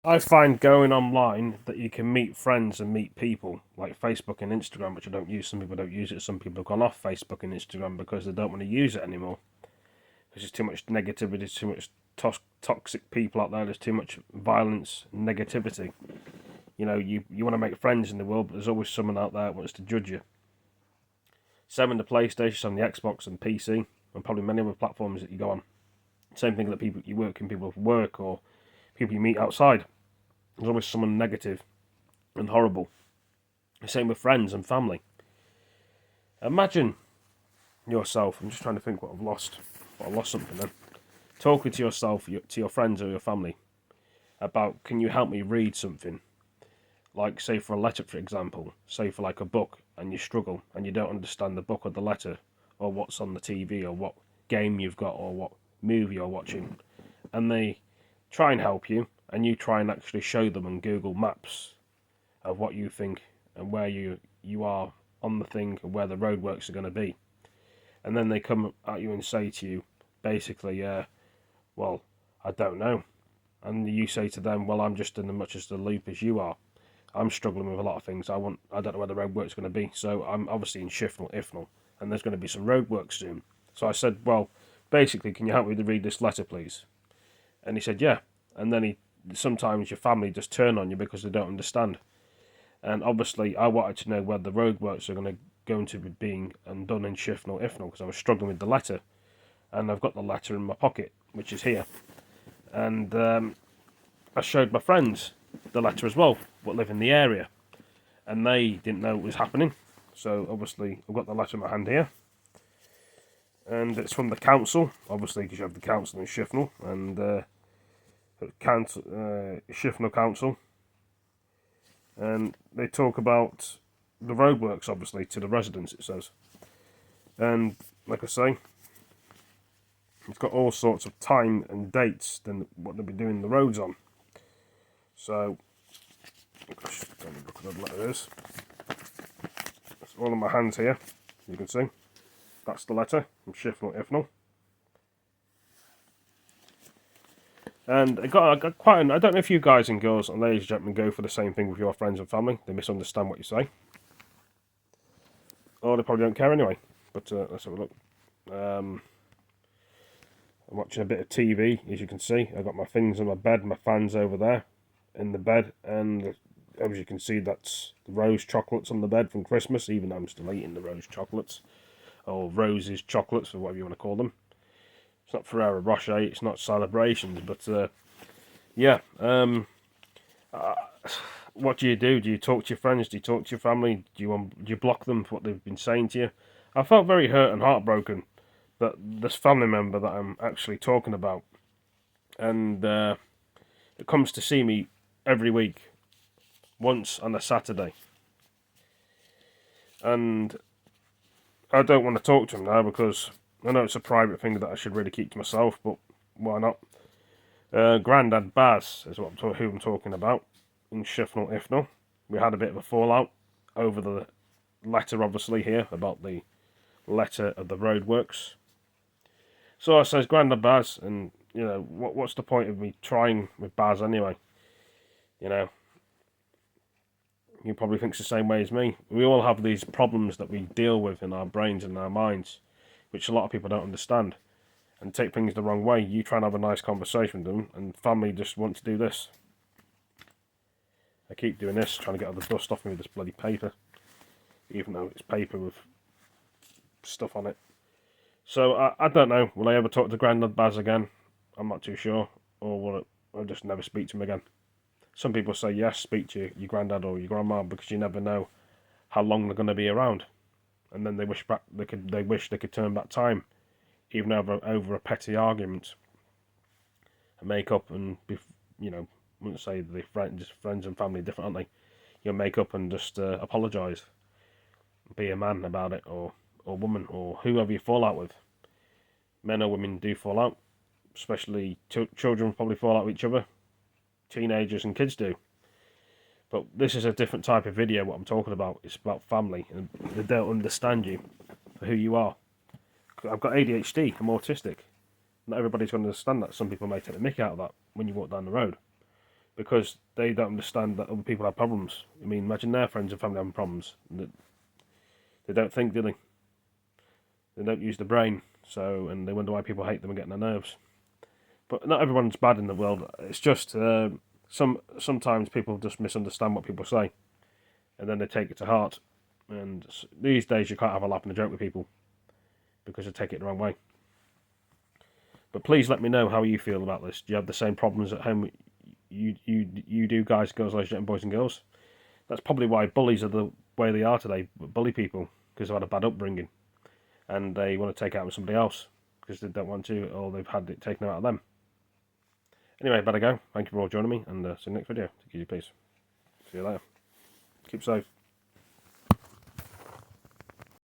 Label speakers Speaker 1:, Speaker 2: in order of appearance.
Speaker 1: I find going online that you can meet friends and meet people, like Facebook and Instagram, which I don't use. Some people don't use it. Some people have gone off Facebook and Instagram because they don't want to use it anymore. There's just too much negativity, too much toxic people out there. There's too much violence and negativity. You want to make friends in the world, but there's always someone out there that wants to judge you. Same on the PlayStation, on the Xbox and PC, and probably many other platforms that you go on. Same thing that people you work in, people with work or people you meet outside. There's always someone negative and horrible. Same with friends and family. Imagine yourself. I'm just trying to think what I've lost. I lost something then. Talking to yourself, to your friends or your family, about can you help me read something? Like, say for a letter, for example. Say for like a book, and you struggle, and you don't understand the book or the letter, or what's on the TV, or what game you've got, or what movie you're watching. And they try and help you, and you try and actually show them on Google Maps of what you think and where you are on the thing and where the roadworks are going to be. And then they come at you and say to you, basically, well, I don't know. And you say to them, well, I'm just in as much as the loop as you are. I'm struggling with a lot of things. I don't know where the roadwork's going to be. So I'm obviously in shifnal, ifnal, and there's going to be some roadwork soon. So I said, well, basically, can you help me to read this letter, please? And he said, yeah. And then sometimes your family just turn on you because they don't understand. And obviously, I wanted to know where the roadworks are going to be being and done in shifnal, ifnal, because I was struggling with the letter. And I've got the letter in my pocket, which is here. And I showed my friends the letter as well, what live in the area. And they didn't know it was happening. So obviously, I've got the letter in my hand here. And it's from the council, obviously, because you have the council in Shifnal. And Shifnal Council, and they talk about the roadworks, obviously, to the residents, it says. And like I say, it's got all sorts of time and dates than what they'll be doing the roads on. So, gosh, don't look at that letter is. It's all in my hands here, you can see. That's the letter from Shifnal Ifnal. And I got quite I don't know if you guys and girls and ladies and gentlemen go for the same thing with your friends and family. They misunderstand what you say. Or they probably don't care anyway. But let's have a look. I'm watching a bit of TV, as you can see. I've got my things on my bed, my fans over there in the bed. And as you can see, that's the rose chocolates on the bed from Christmas, even though I'm still eating the rose chocolates. Or roses chocolates, or whatever you want to call them. It's not Ferrero Rocher, it's not celebrations, but yeah. What do you do? Do you talk to your friends? Do you talk to your family? Do you block them for what they've been saying to you? I felt very hurt and heartbroken that this family member that I'm actually talking about, and it comes to see me every week, once on a Saturday, and I don't want to talk to him now because I know it's a private thing that I should really keep to myself, but why not? Grandad Baz is who I'm talking about, in Shifnal Ifnal. We had a bit of a fallout over the letter, obviously, here, about the letter of the roadworks. So I says, Grandad Baz, and, what's the point of me trying with Baz anyway? He probably thinks the same way as me. We all have these problems that we deal with in our brains and our minds, which a lot of people don't understand and take things the wrong way. You try and have a nice conversation with them, and family just want to do this. I keep doing this, trying to get all the dust off me with this bloody paper, even though it's paper with stuff on it. So I don't know, will I ever talk to Grandad Baz again? I'm not too sure. Or will I'll just never speak to him again? Some people say yes, speak to your granddad or your grandma, because you never know how long they're going to be around. And then they wish they could turn back time, even over a petty argument, and make up and be, wouldn't say the friends and family different, aren't they? You'll make up and just apologise, be a man about it, or woman, or whoever you fall out with. Men or women do fall out, especially children probably fall out with each other. Teenagers and kids do. But this is a different type of video, what I'm talking about. It's about family, and they don't understand you for who you are. I've got ADHD, I'm autistic. Not everybody's going to understand that. Some people may take the mick out of that when you walk down the road. because they don't understand that other people have problems. I mean, imagine their friends and family having problems. They don't think, do they? They don't use the brain, and they wonder why people hate them and get on their nerves. But not everyone's bad in the world. It's just sometimes people just misunderstand what people say, and then they take it to heart. And these days, you can't have a laugh and a joke with people because they take it the wrong way. But please let me know how you feel about this. Do you have the same problems at home you do, guys, girls, ladies, and boys and girls? That's probably why bullies are the way they are today. Bully people because they've had a bad upbringing, and they want to take it out on somebody else because they don't want to, or they've had it taken out of them. Anyway, better go. Thank you for all joining me, and see you next video. Take it easy, peace. See you later. Keep safe.